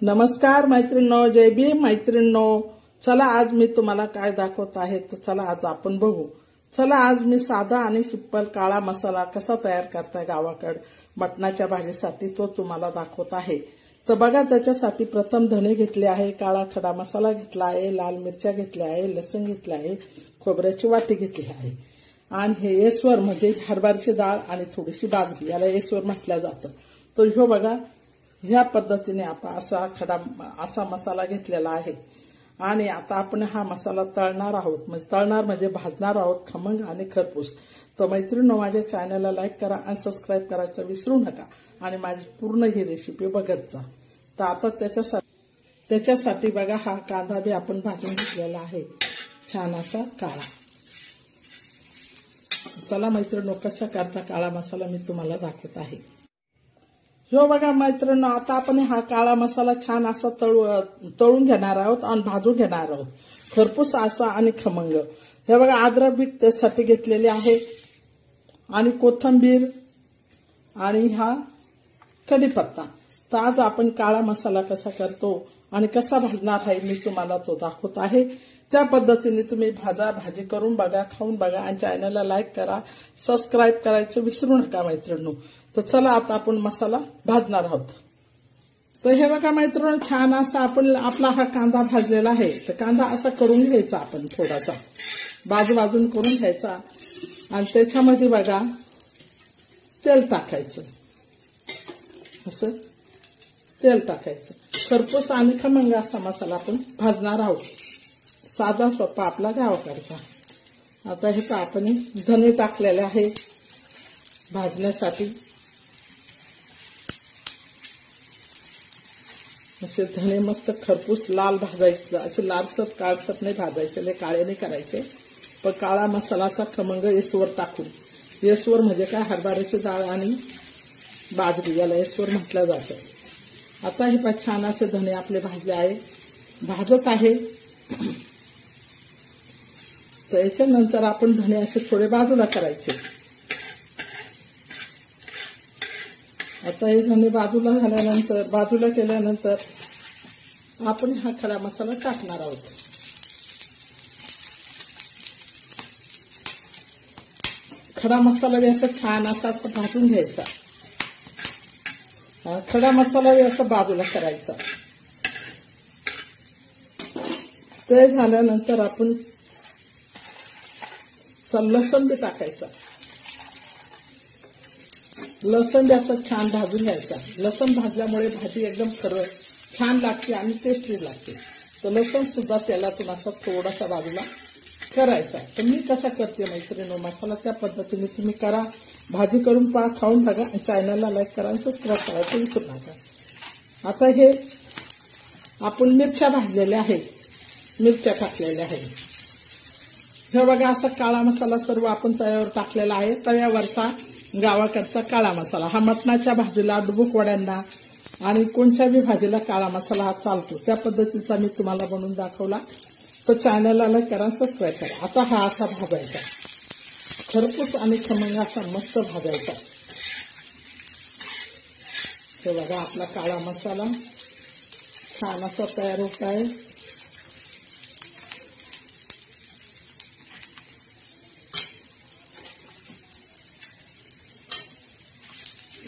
नमस्कार मैत्रिणींनो, जय भीम मैत्रिणींनो। चला आज मी तुम्हाला काय दाखवत आहे तर चला आज आपण बघू। चला आज मी साधा आणि सिंपल काळा मसाला कसा तयार करताय गावाकड मटणाच्या भाजीसाठी तो तुम्हाला दाखवत आहे। तर बघा, त्याच्यासाठी प्रथम धणे घेतले आहे, काळा खडा मसाला घेतला आहे, लाल मिरच्या घेतल्या आहे, लसूण घेतले आहे, खोबऱ्याची वाटी घेतली आहे आणि हे येस्वर म्हणजे हरभऱ्याची डाळ आणि थोडीशी बाजरी, याला येस्वर म्हटलं जातं। तर ह्यो बघा, ह्या पद्धतीने आपण असा मसाला घेतलेला आहे आणि आता आपण हा मसाला तळणार आहोत, म्हणजे भाजणार आहोत खमंग आणि खरपूस। तर मैत्रिणींनो, माझ्या चॅनलला लाईक करा आणि सबस्क्राईब करायचं विसरू नका आणि माझी पूर्ण ही रेसिपी बघत जा। तर आता त्याच्यासाठी बघा, हा कांदा बी आपण भाजून घेतलेला आहे छान असा काळा। चला मैत्रिणींनो, कसा करता काळा मसाला मी तुम्हाला दाखवत आहे। हो बघा मैत्रिणींनो, आता आपण हा काळा मसाला छान असा तळून घेणार आहोत आणि भाजून घेणार आहोत खरपूस असा आणि खमंग। हे बघा, अद्रक बी त्यासाठी घेतलेले आहे आणि कोथिंबीर आणि हा कढीपत्ता। तर आज आपण काळा मसाला कसा करतो आणि कसा भाजणार आहे मी तुम्हाला तो दाखवत आहे। त्या पद्धतीने तुम्ही भाजी करून बघा, खाऊन बघा आणि चॅनलला लाईक करा, सबस्क्राईब करायचं विसरू नका मैत्रिणींनो। तर चला आता आपण मसाला भाजणार आहोत। तर हे बघा मैत्रिणींनो, छान असा आपला हा कांदा भाजलेला आहे। तर कांदा असा करून घ्यायचा आपण, थोडासा बाजून करून घ्यायचा आणि त्याच्यामध्ये बघा तेल टाकायचं, असं तेल टाकायचं। खरपूस आणि खमंग असा मसाला आपण भाजणार आहोत, साधा सोपा आपला गावाकडचा। आता हे आपण धणे टाकलेले आहे भाजण्यासाठी। असे धणे मस्त खरपूस लाल भाजायचे, असे लालसर काळसर नाही भाजायचे, लय काळे नाही करायचे, पण काळा मसाला असा खमंग येसवर टाकून। येसवर म्हणजे काय, हरभऱ्याची डाळ आणि बाजरी, याला येसवर म्हटलं जातं। आता हे पण छान असे धणे आपले भाजले आहे, भाजत आहे। तर याच्यानंतर आपण धणे असे थोडे बाजूला करायचे। आता हे धणे बाजूला केल्यानंतर आपण हा खडा मसाला टाकणार आहोत। खडा मसाला बी असा छान असा भाजून घ्यायचा, खडा मसाला बी असा बाजूला करायचा। ते झाल्यानंतर आपण लसूण बी टाकायचा, लसूण बी असं छान भाजून घ्यायचा। लसूण भाजल्यामुळे भाजी एकदम छान लागते आणि टेस्टी लागते। तर लसूण सुद्धा तेलातून असा थोडासा बाजूला करायचा। तर मी कसा करते मैत्रिणींनो मसाला, त्या पद्धतीने तुम्ही करा, भाजी करून पहा, खाऊन बघा आणि चॅनलला लाईक करा आणि सबस्क्राईब करायचं विसरू नका। आता हे आपण मिरच्या भाजलेल्या आहेत, मिरच्या टाकलेल्या आहेत। हे बघा, असा काळा मसाला सर्व आपण तव्यावर टाकलेला आहे, तव्यावरचा गावाकडचा काळा मसाला। हा मटणाच्या भाजीला, डुबुक वड्यांना आणि कोणत्या बी भाजीला काळा मसाला हा चालतो, त्या पद्धतीचा मी तुम्हाला बनवून दाखवला। तर चॅनलला लाईक करा, सबस्क्राईब करा। आता हा असा भाजायचा, खरपूस आणि खमंग असा मस्त भाजायचा। हे बघा, आपला काळा मसाला छान असा तयार होत आहे।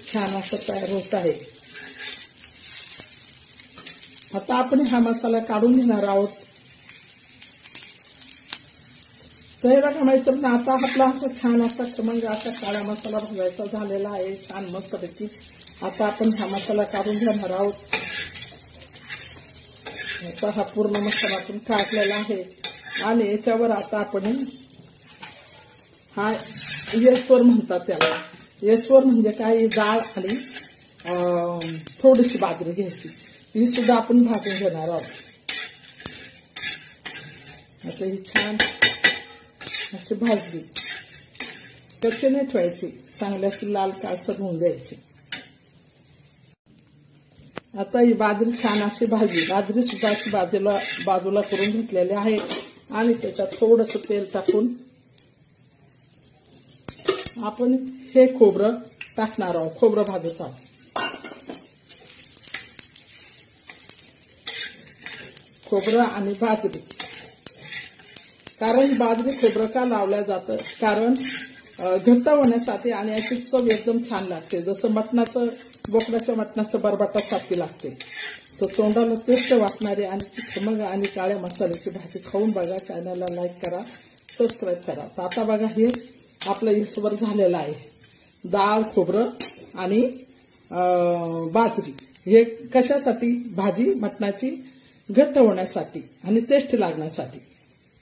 छान असं तयार होत आहे। आता आपण हा मसाला काढून घेणार आहोत। तर बघा मैत्रिणी, आता आपला असा छान असा खमंग असा काळा मसाला भाजायचा झालेला आहे, छान मस्तपैकी। आता आपण हा मसाला काढून घेणार आहोत। आता हा पूर्ण मसाला आपण काढलेला आहे आणि याच्यावर आता आपण हा येस्वर म्हणतात त्याला। येस्वर म्हणजे काय, डाळ आणि थोडीशी बाजरी घ्यायची, ही सुद्धा आपण भाजून घेणार आहोत। आता ही छान अशी भाजली, कच्ची नाही ठेवायची, चांगली अशी लाल काळसर होऊन द्यायची। आता ही बाजरी छान अशी भाजली, बाजरी सुद्धा अशी बाजूला करून घेतलेली आहे आणि त्याच्यात थोडंसं तेल टाकून आपण हे खोबरं टाकणार आहोत, खोबरं भाजत आहोत। खोबरं आणि बाजरी. कारण बाजरी खोबरं का लावल्या जातं, कारण घट्ट होण्यासाठी आणि अशी चव एकदम छान लागते. जसं मटणाचं, बोकडाच्या मटणाचं बरबटासारखी लागते. तर तोंडाला टेस्ट वाटणारी आणि खमंग आणि काळ्या मसाल्याची भाजी खाऊन बघा. चॅनलला लाईक करा, सबस्क्राईब करा. तर आता बघा हे आपलं इसवर झालेलं आहे. डाळ, खोबरं आणि बाजरी हे कशासाठी, भाजी मटणाची घट्ट होण्यासाठी आणि टेस्ट लागण्यासाठी.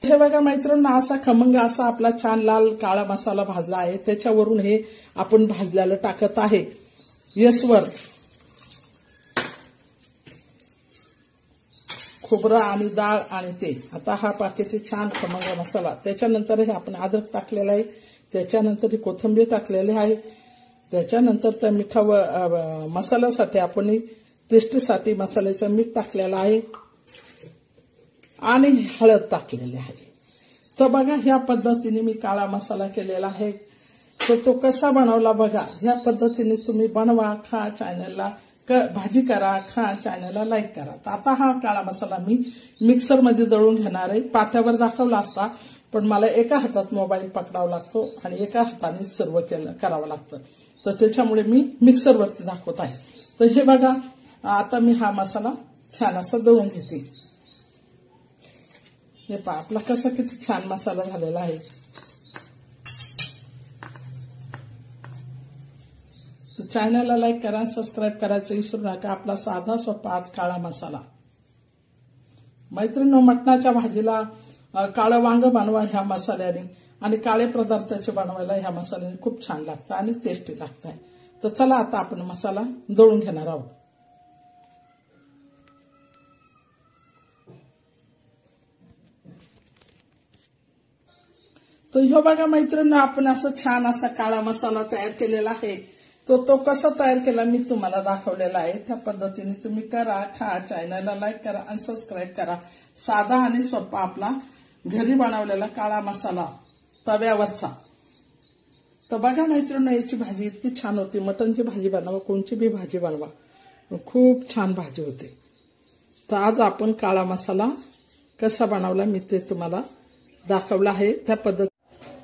हे बघा मैत्रिणींनो, असा खमंग असा आपला छान लाल काळा मसाला भाजला आहे. त्याच्यावरून हे आपण भाजल्याला टाकत आहे यसवर खोबरं आणि डाळ आणि ते. आता हा पाकेचे छान खमंग मसाला. त्याच्यानंतर हे आपण अद्रक टाकलेलं आहे. त्याच्यानंतर कोथिंबीर टाकलेली आहे. त्याच्यानंतर त्या मसाल्यासाठी आपण टेस्टसाठी मसाल्याचं मीठ टाकलेलं आहे आणि हळद टाकलेली आहे. तर बघा ह्या पद्धतीने मी काळा मसाला केलेला आहे. तर तो कसा बनवला बघा. ह्या पद्धतीने तुम्ही बनवा, खा, चॅनलला भाजी करा, खा, चॅनलला लाईक करा. तर आता हा काळा मसाला मी मिक्सरमध्ये दळून घेणार आहे. पाट्यावर दाखवला असता, पण मला एका हातात मोबाईल पकडावा लागतो आणि एका हाताने सर्व करावं लागतं. तर त्याच्यामुळे मी मिक्सरवरती दाखवत आहे. तर हे बघा आता मी हा मसाला छान असा दळून घेते. हे पहा आपला कसा किती छान मसाला झालेला आहे. चॅनलला लाईक करा, सबस्क्राईब करायचं विसरू नका. आपला साधा सोपा आज काळा मसाला. मैत्रिणींनो, मटणाच्या भाजीला काळं वांग बनवा ह्या मसाल्याने आणि काळे पदार्थाचे बनवायला ह्या मसाल्याने खूप छान लागतं आणि टेस्टी लागत आहे. तर चला आता आपण मसाला दळून घेणार आहोत. तर ह्यो बघा मैत्रिणींनो, आपण असं छान असा काळा मसाला तयार केलेला आहे. तो कसा तयार केला मी तुम्हाला दाखवलेला आहे. त्या पद्धतीने तुम्ही करा, खा, चॅनलला लाईक करा आणि सबस्क्राईब करा. साधा आणि सोपा आपला घरी बनवलेला काळा मसाला तव्यावरचा. तर बघा मैत्रिणींनो, याची भाजी इतकी छान होती. मटणची भाजी बनवा, कोणची बी भाजी बनवा, खूप छान भाजी होते. तर आज आपण काळा मसाला कसा बनवला मी ते तुम्हाला दाखवला आहे. त्या पद्धती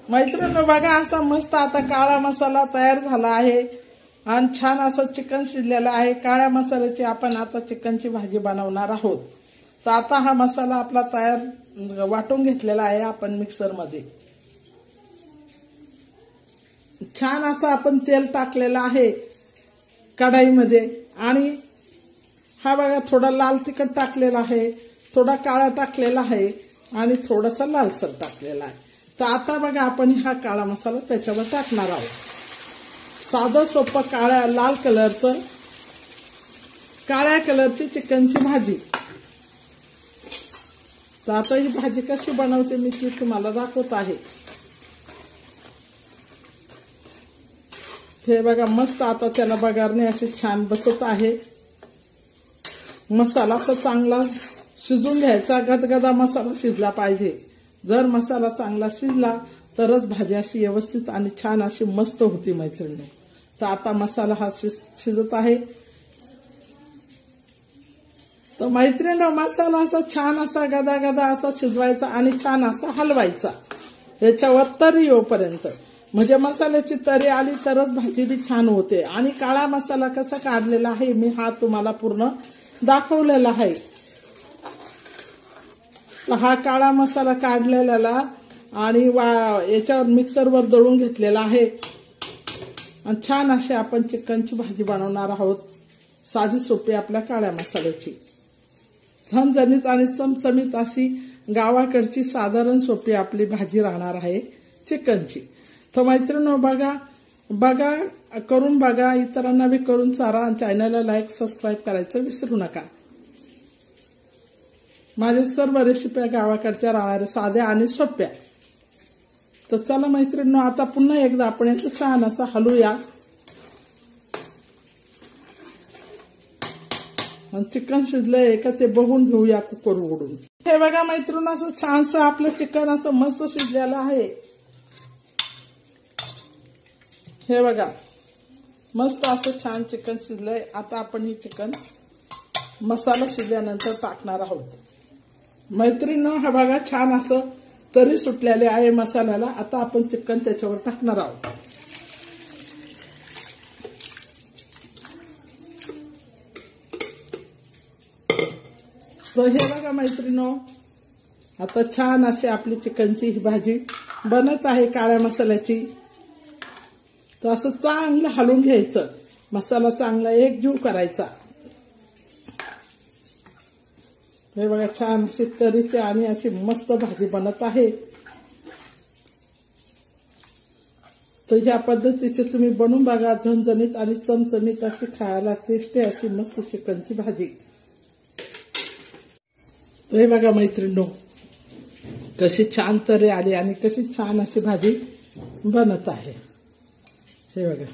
मैत्रिणींनो बघा असा मस्त आता काळा मसाला तयार झाला आहे आणि छान असं चिकन शिजलेलं आहे. काळ्या मसाल्याची आपण आता चिकनची भाजी बनवणार आहोत. तर आता हा मसाला आपला तयार वाटून घेतलेला आहे आपण मिक्सरमध्ये. छान असं आपण तेल टाकलेलं आहे कढाईमध्ये आणि हा बघा थोडा लाल तिखट टाकलेला आहे, थोडा काळा टाकलेला आहे आणि थोडासा लालसर टाकलेला आहे. तर आता बघा आपण हा काळा मसाला त्याच्यावर टाकणार आहोत. साधं सोपं लाल कलरचं काळ्या कलरची चिकनची भाजी. तर आता ही भाजी कशी बनवते मी ती तुम्हाला दाखवत आहे. हे बघा मस्त आता त्याला बघारने अशी छान बसत आहे. मसाला असा चांगला शिजून घ्यायचा, गदगदा मसाला शिजला पाहिजे. जर मसाला चांगला शिजला तरच भाजी अशी व्यवस्थित आणि छान अशी मस्त होती मैत्रिणी. तर आता मसाला हा शिजत आहे. तर मैत्रिणी मसाला असा छान असा गदा असा शिजवायचा आणि छान असा हलवायचा याच्यावर तरी येऊपर्यंत. म्हणजे मसाल्याची तरी आली तरच भाजी बी छान होते. आणि काळा मसाला कसा काढलेला आहे मी हा तुम्हाला पूर्ण दाखवलेला आहे. हा काळा मसाला काढलेला आणि याच्यावर मिक्सरवर दळून घेतलेला आहे आणि छान अशी आपण चिकनची भाजी बनवणार आहोत. साधी सोपी आपल्या काळ्या मसाल्याची झणझणीत आणि चमचमीत अशी गावाकडची साधारण सोपी आपली भाजी राहणार आहे चिकनची. तर मैत्रिणींनो बघा करून बघा, इतरांना बी करून चारा. चॅनलला लाईक सबस्क्राईब करायचं विसरू नका. माझे सर्व रेसिपी गावाकडच्या राहणाऱ्या साध्या आणि सोप्या. तर चला मैत्रिणींनो आता पुन्हा एकदा आपण याचं छान असं हलवूया. चिकन शिजलंय का ते बघून घेऊया कुकर उघडून. हे बघा मैत्रिणींनो असं छानसं आपलं चिकन असं मस्त शिजलेलं आहे. हे बघा मस्त असं छान चिकन शिजलंय. आता आपण ही चिकन मसाला शिजल्यानंतर टाकणार आहोत. मैत्रिणींनो, हा बघा छान असं तरी सुटलेले आहे मसाल्याला. आता आपण चिकन त्याच्यावर टाकणार आहोत. तर हे बघा मैत्रिणींनो, आता छान अशी आपली चिकनची ही भाजी बनत आहे काळ्या मसाल्याची. तर असं चांगलं हलवून घ्यायचं, मसाला चांगला एकजीव करायचा. हे बघा छान अशी तरीची आणि अशी मस्त भाजी बनत आहे. तर ह्या पद्धतीची तुम्ही बनवून बघा, झणझणीत आणि चमचमीत अशी खायला टेस्टी अशी मस्त चिकनची भाजी. तर हे बघा मैत्रिणींनो, कशी छान तरी आली आणि कशी छान अशी भाजी बनत आहे. हे बघा,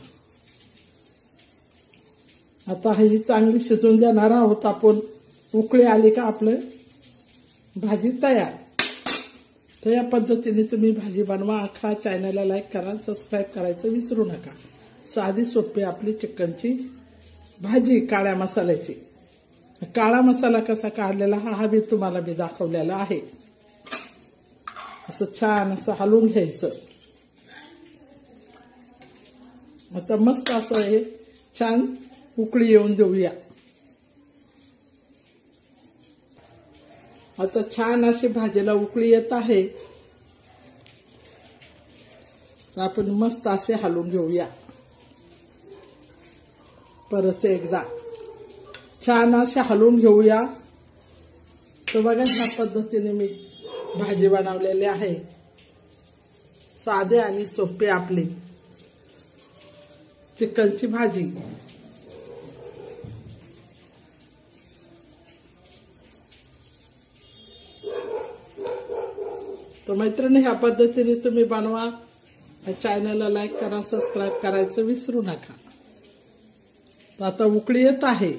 आता ही चांगली शिजवून देणार आहोत आपण. उकळी आली का आपलं भाजी तयार. तर या पद्धतीने तुम्ही भाजी बनवा. अख्खा चॅनलला लाईक करा, सबस्क्राईब करायचं विसरू नका. साधी सोपी आपली चिकनची भाजी काळ्या मसाल्याची. काळा मसाला कसा काढलेला हा बी तुम्हाला मी दाखवलेला आहे. असं छान असं हलवून घ्यायचं. आता मस्त असं हे छान उकळी येऊन देऊया. आता छान अशी भाजीला उकळी येत आहे. आपण मस्त असे हलवून घेऊया. परत एकदा छान असे हलवून घेऊया. तर बघा, ह्या पद्धतीने मी भाजी बनवलेली आहे. साधे आणि सोपी आपली चिकनची भाजी. तर मैत्रिणी, ह्या पद्धतीने तुम्ही बनवा. चॅनलला लाईक करा, सबस्क्राईब करायचं विसरू नका. तर आता उकळी येत आहे.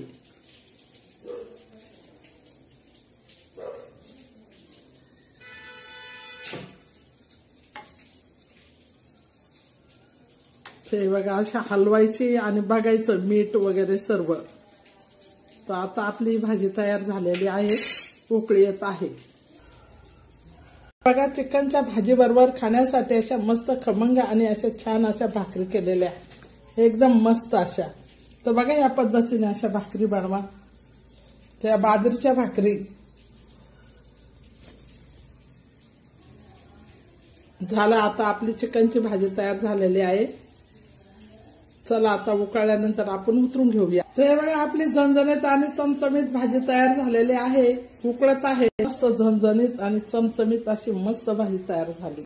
ते बघा, अशा हलवायची आणि बघायचं मीठ वगैरे सर्व. तर आता आपली भाजी तयार झालेली आहे. उकळी येत आहे. बघा, चिकनच्या भाजी बरोबर खाण्यासाठी अशा मस्त खमंग आणि अशा छान अशा भाकरी केलेल्या एकदम मस्त अशा. तर बघा, या पद्धतीने अशा भाकरी बनवा. त्या बाजरीच्या भाकरी झाला. आता आपली चिकनची भाजी तयार झालेली आहे. चला आता उकळल्यानंतर आपण उतरून घेऊया. तर हे बघा, आपली झणझणीत आणि चमचमीत भाजी तयार झालेली आहे. उकळत आहे. मस्त झणझणीत आणि चमचमीत अशी मस्त भाजी तयार झाली.